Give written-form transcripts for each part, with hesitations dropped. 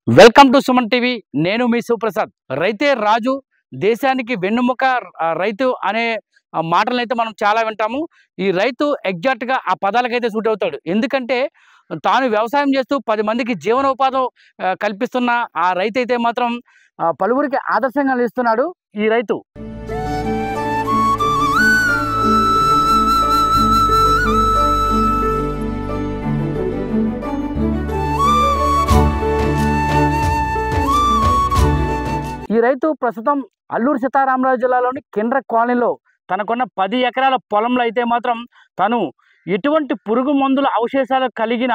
Welcome to Suman TV. నేను మీ సుప్రసాద్. రైతే రాజు, దేశానికి వెన్నుముక రైతు అనే మాటలనైతే మనం చాలా వింటాము. ఈ రైతు ఎగ్జాక్ట్గా ఆ పదాలకైతే సూట్ అవుతాడు. ఎందుకంటే తాను వ్యవసాయం చేస్తూ 10 మందికి జీవనోపాధి కల్పిస్తున్న ఆ రైతు అయితే మాత్రం పలువురికి ఆదర్శంగా నిలుస్తున్నాడు ఈ రైతు. ఈ రైతు ప్రస్తుతం అల్లూరు సీతారామరాజు జిల్లాలోని కిండ్ర కాలనీలో తనకున్న 10 ఎకరాల పొలంలో అయితే మాత్రం తను ఎటువంటి పురుగు మందుల అవశేషాలు కలిగిన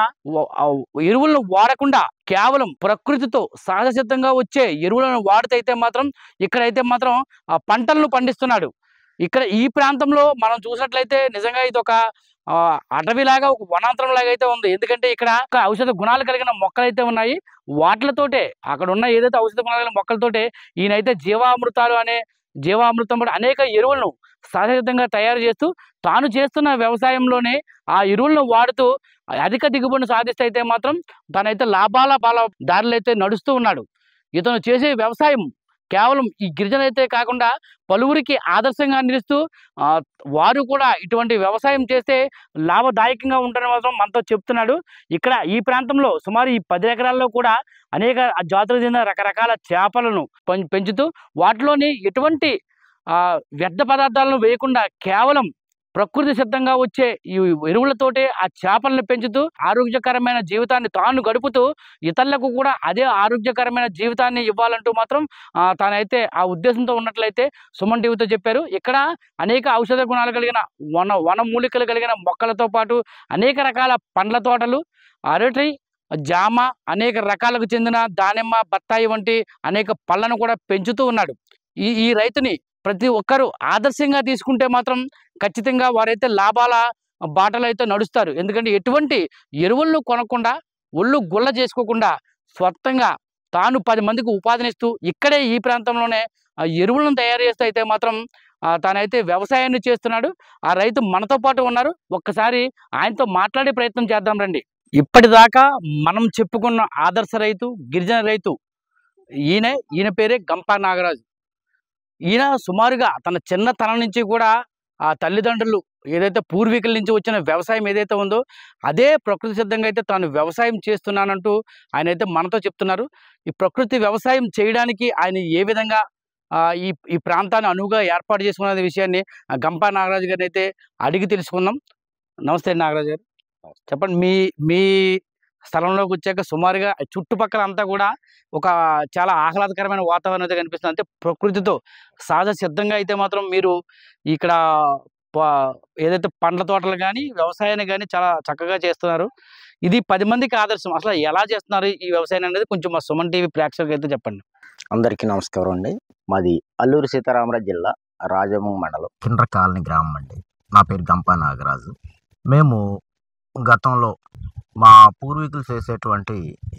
ఎరువులను వాడకుండా కేవలం ప్రకృతితో సహజ సిద్ధంగా వచ్చే ఎరువులను వాడితే అయితే మాత్రం ఇక్కడైతే మాత్రం పంటలను పండిస్తున్నాడు. ఇక్కడ ఈ ప్రాంతంలో మనం చూసినట్లయితే నిజంగా ఇది ఒక అటవీలాగా, ఒక వనాంతరం లాగా అయితే ఉంది. ఎందుకంటే ఇక్కడ ఔషధ గుణాలు కలిగిన మొక్కలైతే ఉన్నాయి. వాటితోటే అక్కడ ఉన్న ఏదైతే ఔషధ గుణాలు కలిగిన మొక్కలతోటే ఈయనైతే జీవామృతం కూడా అనేక ఎరువులను సహజసిద్ధంగా తయారు చేస్తూ తాను చేస్తున్న వ్యవసాయంలోనే ఆ ఎరువులను వాడుతూ అధిక దిగుబడిని సాధిస్తే అయితే మాత్రం తనైతే లాభాల దారిలో అయితే నడుస్తూ ఉన్నాడు. ఇతను చేసే వ్యవసాయం కేవలం ఈ గిరిజనైతే కాకుండా పలువురికి ఆదర్శంగా నిలుస్తూ వారు కూడా ఇటువంటి వ్యవసాయం చేస్తే లాభదాయకంగా ఉంటారని మాత్రం మనతో చెప్తున్నాడు. ఇక్కడ ఈ ప్రాంతంలో సుమారు ఈ 10 ఎకరాల్లో కూడా అనేక జాతులకు చెందిన రకరకాల చేపలను పెంచుతూ వాటిలోని ఎటువంటి వ్యర్థ పదార్థాలను వేయకుండా కేవలం ప్రకృతి సిద్ధంగా వచ్చే ఈ ఎరువులతోటే ఆ చేపలను పెంచుతూ ఆరోగ్యకరమైన జీవితాన్ని తాను గడుపుతూ ఇతరులకు కూడా అదే ఆరోగ్యకరమైన జీవితాన్ని ఇవ్వాలంటూ మాత్రం తానైతే ఆ ఉద్దేశంతో ఉన్నట్లయితే సుమన్ టీవీతో చెప్పారు. ఇక్కడ అనేక ఔషధ గుణాలు కలిగిన వనమూలికలు కలిగిన మొక్కలతో పాటు అనేక రకాల పండ్ల తోటలు, అరటి, జామ, అనేక రకాలకు చెందిన దానిమ్మ, బత్తాయి వంటి అనేక పళ్ళను కూడా పెంచుతూ ఉన్నాడు. ఈ రైతుని ప్రతి ఒక్కరూ ఆదర్శంగా తీసుకుంటే మాత్రం ఖచ్చితంగా వారైతే లాభాల బాటలు అయితే నడుస్తారు. ఎందుకంటే ఎటువంటి ఎరువులను కొనకుండా, ఒళ్ళు గుల్ల చేసుకోకుండా స్వతంగా తాను 10 మందికి ఉపాధినిస్తూ ఇక్కడే ఈ ప్రాంతంలోనే ఎరువులను తయారు చేస్తూ అయితే మాత్రం తానైతే వ్యవసాయాన్ని చేస్తున్నాడు. ఆ రైతు మనతో పాటు ఉన్నారు. ఒక్కసారి ఆయనతో మాట్లాడే ప్రయత్నం చేద్దాం రండి. ఇప్పటిదాకా మనం చెప్పుకున్న ఆదర్శ రైతు, గిరిజన రైతు ఈయన పేరే గంపా నాగరాజు. ఈయన సుమారుగా తన చిన్నతనం నుంచి కూడా ఆ తల్లిదండ్రులు ఏదైతే పూర్వీకుల నుంచి వచ్చిన వ్యవసాయం ఏదైతే ఉందో అదే ప్రకృతి సిద్ధంగా అయితే తాను వ్యవసాయం చేస్తున్నానంటూ ఆయన అయితే మనతో చెప్తున్నారు. ఈ ప్రకృతి వ్యవసాయం చేయడానికి ఆయన ఏ విధంగా ఈ ప్రాంతాన్ని అనువుగా ఏర్పాటు చేసుకున్న విషయాన్ని గంపా నాగరాజు గారిని అయితే అడిగి తెలుసుకుందాం. నమస్తే నాగరాజు గారు, చెప్పండి. మీ స్థలంలోకి వచ్చాక సుమారుగా చుట్టుపక్కల అంతా కూడా ఒక చాలా ఆహ్లాదకరమైన వాతావరణం అయితే కనిపిస్తుంది. అంటే ప్రకృతితో సహజ సిద్ధంగా అయితే మాత్రం మీరు ఇక్కడ ఏదైతే పండ్ల తోటలు కానీ వ్యవసాయాన్ని కానీ చాలా చక్కగా చేస్తున్నారు. ఇది 10 మందికి ఆదర్శం. అసలు ఎలా చేస్తున్నారు ఈ వ్యవసాయం అనేది కొంచెం మా సుమన్ టీవీ ప్రేక్షకులకు అయితే చెప్పండి. అందరికీ నమస్కారం అండి. మాది అల్లూరు సీతారామరాజు జిల్లా రాజము మండలం కిండ్ర కాలనీ గ్రామం అండి. నా పేరు గంపా నాగరాజు. మేము గతంలో మా పూర్వీకులు చేసేటువంటి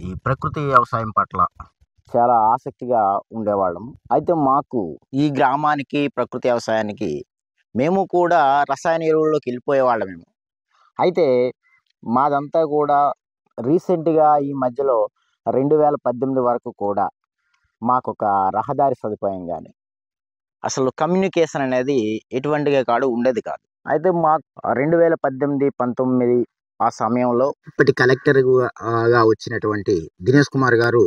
ఈ ప్రకృతి వ్యవసాయం పట్ల చాలా ఆసక్తిగా ఉండేవాళ్ళం. అయితే మాకు ఈ గ్రామానికి ప్రకృతి వ్యవసాయానికి మేము కూడా రసాయన ఎరువుల్లోకి వెళ్ళిపోయేవాళ్ళమేమో. అయితే మాదంతా కూడా రీసెంట్గా ఈ మధ్యలో 2018 వరకు కూడా మాకు ఒక రహదారి సదుపాయం కానీ అసలు కమ్యూనికేషన్ అనేది ఎటువంటిగా ఉండేది కాదు. అయితే మాకు 2018, 19 ఆ సమయంలో ఇప్పటి కలెక్టర్గా వచ్చినటువంటి దినేష్ కుమార్ గారు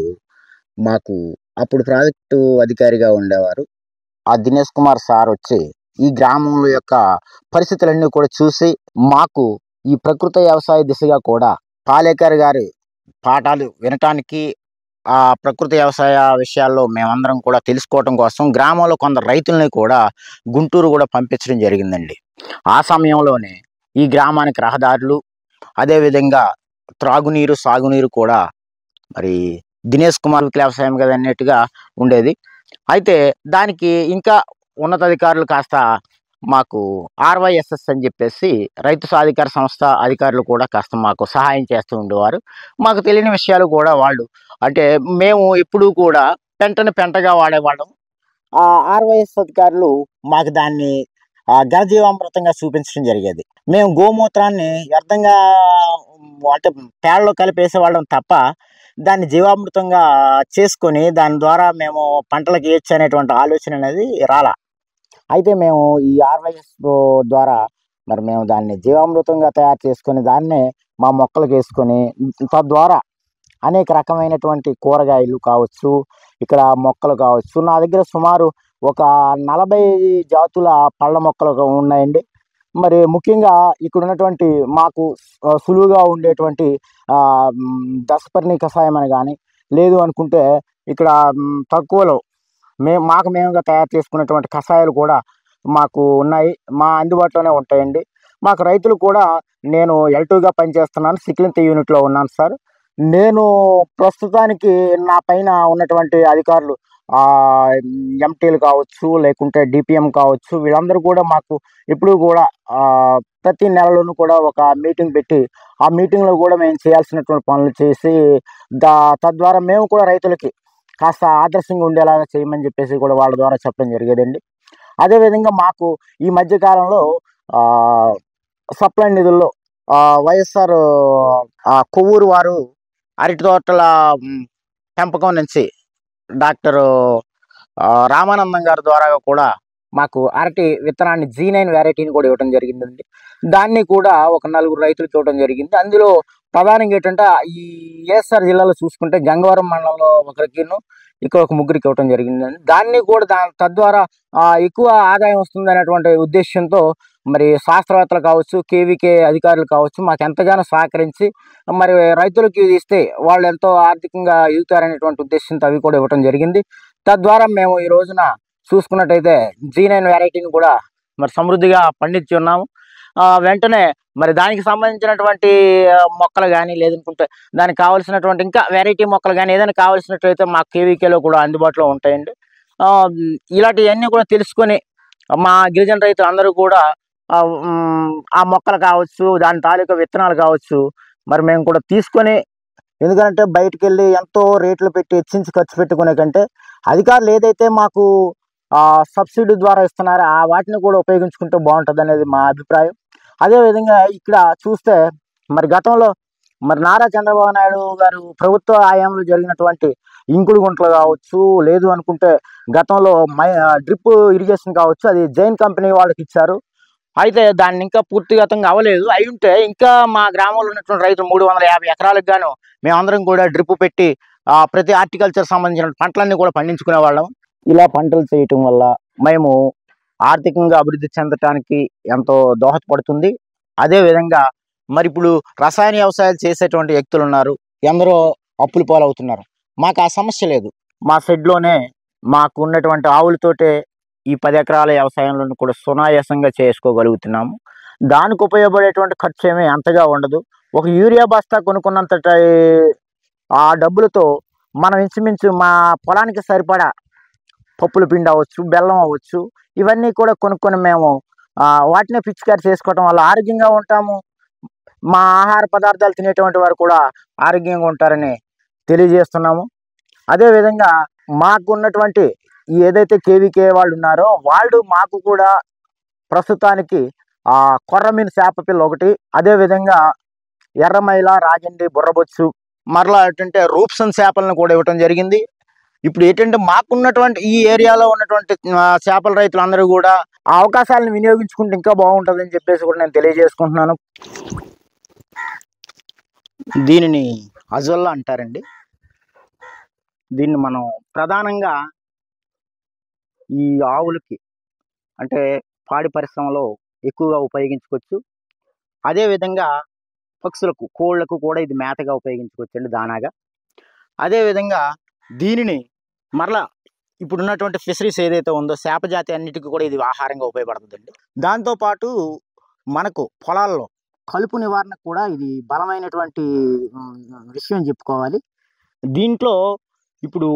మాకు అప్పుడు ప్రాజెక్టు అధికారిగా ఉండేవారు. ఆ దినేష్ కుమార్ సార్ వచ్చి ఈ గ్రామంలో యొక్క పరిస్థితులన్నీ కూడా చూసి మాకు ఈ ప్రకృతి వ్యవసాయ దిశగా కూడా పాలేకర్ గారి పాఠాలు వినటానికి, ఆ ప్రకృతి వ్యవసాయ విషయాల్లో మేమందరం కూడా తెలుసుకోవటం కోసం గ్రామంలో కొందరు రైతుల్ని కూడా గుంటూరు కూడా పంపించడం జరిగిందండి. ఆ సమయంలోనే ఈ గ్రామానికి రహదారులు, అదేవిధంగా త్రాగునీరు, సాగునీరు కూడా మరి దినేష్ కుమార్ వ్యవసాయం కదా అన్నట్టుగా ఉండేది. అయితే దానికి ఇంకా ఉన్నతాధికారులు కాస్త మాకు RYSS అని చెప్పేసి రైతు సాధికార సంస్థ అధికారులు కూడా కాస్త మాకు సహాయం చేస్తూ ఉండేవారు. మాకు తెలియని విషయాలు కూడా వాళ్ళు, అంటే మేము ఎప్పుడూ కూడా పెంటగా వాడేవాళ్ళం. ఆ RYSS అధికారులు మాకు దాన్ని ఘనజీవామృతంగా చూపించడం జరిగేది. మేము గోమూత్రాన్ని వ్యర్థంగా అంటే పేడలో కలిపేసేవాళ్ళం తప్ప దాన్ని జీవామృతంగా చేసుకొని దాని ద్వారా మేము పంటలకు ఇయచ్చు అనేటువంటి ఆలోచన అనేది రాలా. అయితే మేము ఈ ఆర్వైఎస్ ద్వారా మరి మేము దాన్ని జీవామృతంగా తయారు చేసుకొని దాన్నే మా మొక్కలకు వేసుకొని తద్వారా అనేక రకమైనటువంటి కూరగాయలు కావచ్చు, ఇక్కడ మొక్కలు కావచ్చు. నా దగ్గర సుమారు ఒక 40 జాతుల పళ్ళ మొక్కలు ఉన్నాయండి. మరి ముఖ్యంగా ఇక్కడ ఉన్నటువంటి మాకు సులువుగా ఉండేటువంటి దశపర్ణి కషాయం అని కానీ, లేదు అనుకుంటే ఇక్కడ తక్కువలో మాకు మేముగా తయారు చేసుకున్నటువంటి కషాయాలు కూడా మాకు ఉన్నాయి. మా అందుబాటులోనే ఉంటాయండి. మాకు రైతులు కూడా నేను L2గా పనిచేస్తున్నాను. సిక్లింత యూనిట్లో ఉన్నాను సార్. నేను ప్రస్తుతానికి నా పైన ఉన్నటువంటి అధికారులు ఎంటీలు కావచ్చు, లేకుంటే డిపిఎం కావచ్చు, వీళ్ళందరూ కూడా మాకు ఎప్పుడూ కూడా ప్రతి నెలలోనూ కూడా ఒక మీటింగ్ పెట్టి ఆ మీటింగ్లో కూడా మేము చేయాల్సినటువంటి పనులు చేసి తద్వారా మేము కూడా రైతులకి కాస్త ఆదర్శంగా ఉండేలాగా చేయమని చెప్పేసి కూడా వాళ్ళ ద్వారా చెప్పడం జరిగేదండి. అదేవిధంగా మాకు ఈ మధ్యకాలంలో సప్లై నిధుల్లో వైఎస్ఆర్ కొవ్వూరు వారు అరటి తోటల పెంపకం నుంచి డాక్టర్ రామానందం గారి ద్వారా కూడా మాకు అరటి విత్తనాన్ని G9 వెరైటీని కూడా ఇవ్వడం జరిగిందండి. దాన్ని కూడా ఒక 4 రైతులకు ఇవ్వడం జరిగింది. అందులో ప్రధానంగా ఏంటంటే ఈ ఏఎస్ఆర్ జిల్లాలో చూసుకుంటే గంగవరం మండలంలో ఒకరికిను, ఇక్కడ ఒక ముగ్గురికి ఇవ్వడం జరిగిందండి. దాన్ని కూడా తద్వారా ఎక్కువ ఆదాయం వస్తుంది అనేటువంటి ఉద్దేశంతో మరి శాస్త్రవేత్తలు కావచ్చు, కేవీకే అధికారులు కావచ్చు మాకు ఎంతగానో సహకరించి మరి రైతులకి ఇస్తే వాళ్ళు ఎంతో ఆర్థికంగా ఎదుగుతారనేటువంటి ఉద్దేశంతో అవి కూడా ఇవ్వడం జరిగింది. తద్వారా మేము ఈ రోజున చూసుకున్నట్టయితే G9 వెరైటీని కూడా మరి సమృద్ధిగా పండించి ఉన్నాము. వెంటనే మరి దానికి సంబంధించినటువంటి మొక్కలు కానీ, లేదనుకుంటే దానికి కావాల్సినటువంటి ఇంకా వెరైటీ మొక్కలు కానీ ఏదైనా కావాల్సినట్లయితే మా కేవీకేలో కూడా అందుబాటులో ఉంటాయండి. ఇలాంటివన్నీ కూడా తెలుసుకొని మా గిరిజన రైతులు అందరూ కూడా ఆ మొక్కలు కావచ్చు, దాని తాలూకా విత్తనాలు కావచ్చు మరి మేము కూడా తీసుకొని, ఎందుకంటే బయటికి వెళ్ళి ఎంతో రేట్లు పెట్టి హెచ్చించి ఖర్చు పెట్టుకునే కంటే అధికారులు ఏదైతే మాకు సబ్సిడీ ద్వారా ఇస్తున్నారో వాటిని కూడా ఉపయోగించుకుంటే బాగుంటుంది అనేది మా అభిప్రాయం. అదేవిధంగా ఇక్కడ చూస్తే మరి గతంలో మరి నారా చంద్రబాబు నాయుడు గారు ప్రభుత్వ హయాంలో జరిగినటువంటి ఇంకుడు గుంటలు కావచ్చు, లేదు అనుకుంటే గతంలో డ్రిప్ ఇరిగేషన్ కావచ్చు, అది జైన్ కంపెనీ వాళ్ళకి ఇచ్చారు. అయితే దాన్ని ఇంకా పూర్తిగతంగా అవ్వలేదు. అయి ఉంటే ఇంకా మా గ్రామంలో ఉన్నటువంటి రైతులు 350 ఎకరాలకు గాను మేమందరం కూడా డ్రిప్ పెట్టి ప్రతి హార్టికల్చర్ సంబంధించిన పంటలన్నీ కూడా పండించుకునే వాళ్ళం. ఇలా పంటలు చేయటం వల్ల మేము ఆర్థికంగా అభివృద్ధి చెందటానికి ఎంతో దోహదపడుతుంది. అదేవిధంగా మరి ఇప్పుడు రసాయన వ్యవసాయాలు చేసేటువంటి వ్యక్తులు ఉన్నారు, ఎందరో అప్పులు పాలవుతున్నారు. మాకు ఆ సమస్య లేదు. మా షెడ్లోనే మాకు ఉన్నటువంటి ఆవులతోటే ఈ 10 ఎకరాల వ్యవసాయంలో కూడా సునాయాసంగా చేసుకోగలుగుతున్నాము. దానికి ఉపయోగపడేటువంటి ఖర్చు ఏమీ అంతగా ఉండదు. ఒక యూరియా బస్తా కొనుక్కున్నంత ఆ డబ్బులతో మనం ఇంచుమించు మా పొలానికి సరిపడా పప్పుల పిండి అవ్వచ్చు, బెల్లం అవ్వచ్చు, ఇవన్నీ కూడా కొనుక్కొని మేము వాటినే పిచికారి చేసుకోవటం వల్ల ఆరోగ్యంగా ఉంటాము. మా ఆహార పదార్థాలు తినేటువంటి వారు కూడా ఆరోగ్యంగా ఉంటారని తెలియజేస్తున్నాము. అదేవిధంగా మాకు ఉన్నటువంటి ఏదైతే కేవీకే వాళ్ళు ఉన్నారో వాళ్ళు మాకు కూడా ప్రస్తుతానికి కొర్రమీను చేప పిల్ల ఒకటి, అదేవిధంగా ఎర్రమైల, రాగండి, బుర్రబొచ్చు, మరలా ఏంటంటే రూప్సన్ చేపలను కూడా ఇవ్వటం జరిగింది. ఇప్పుడు ఏంటంటే మాకున్నటువంటి ఈ ఏరియాలో ఉన్నటువంటి చేపల రైతులు అందరూ కూడా ఆ అవకాశాలను వినియోగించుకుంటే ఇంకా బాగుంటుందని చెప్పేసి కూడా నేను తెలియజేసుకుంటున్నాను. దీనిని అజొల్లా అంటారండి. దీన్ని మనం ప్రధానంగా ఈ ఆవులకి అంటే పాడి పరిశ్రమలో ఎక్కువగా ఉపయోగించుకోవచ్చు. అదేవిధంగా పక్షులకు, కోళ్లకు కూడా ఇది మేతగా ఉపయోగించుకోవచ్చు అండి, దానాగా. అదేవిధంగా దీనిని మరలా ఇప్పుడున్నటువంటి ఫిషరీస్ ఏదైతే ఉందో చేప జాతి అన్నిటికీ కూడా ఇది ఆహారంగా ఉపయోగపడుతుందండి. దాంతోపాటు మనకు పొలాల్లో కలుపు నివారణకు కూడా ఇది బలమైనటువంటి విషయం చెప్పుకోవాలి. దీంట్లో ఇప్పుడు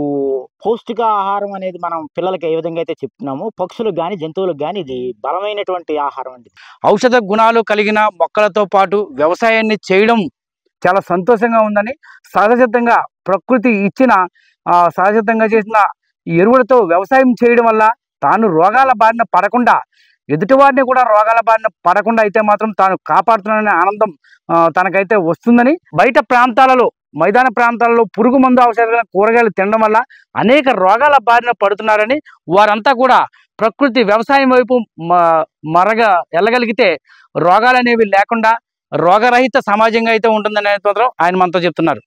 పౌష్టిక ఆహారం అనేది మనం పిల్లలకి ఏ విధంగా అయితే చెప్తున్నామో పక్షులకు కానీ జంతువులకు కానీ ఇది బలమైనటువంటి ఆహారం అండి. ఔషధ గుణాలు కలిగిన మొక్కలతో పాటు వ్యవసాయాన్ని చేయడం చాలా సంతోషంగా ఉందని, సహజసిద్ధంగా ప్రకృతి ఇచ్చిన సహజసిద్ధంగా చేసిన ఎరువులతో వ్యవసాయం చేయడం వల్ల తాను రోగాల బారిన పడకుండా, ఎదుటివారిని కూడా రోగాల బారిన పడకుండా అయితే మాత్రం తాను కాపాడుతున్నాననే ఆనందం తనకైతే వస్తుందని, బయట ప్రాంతాలలో మైదాన ప్రాంతాల్లో పురుగు మందు అవసరమైన కూరగాయలు తినడం వల్ల అనేక రోగాల బారిన పడుతున్నారని, వారంతా కూడా ప్రకృతి వ్యవసాయం వైపు వెళ్ళగలిగితే రోగాలు అనేవి లేకుండా రోగరహిత సమాజంగా అయితే ఉంటుందని ఆయన మనతో చెప్తున్నారు.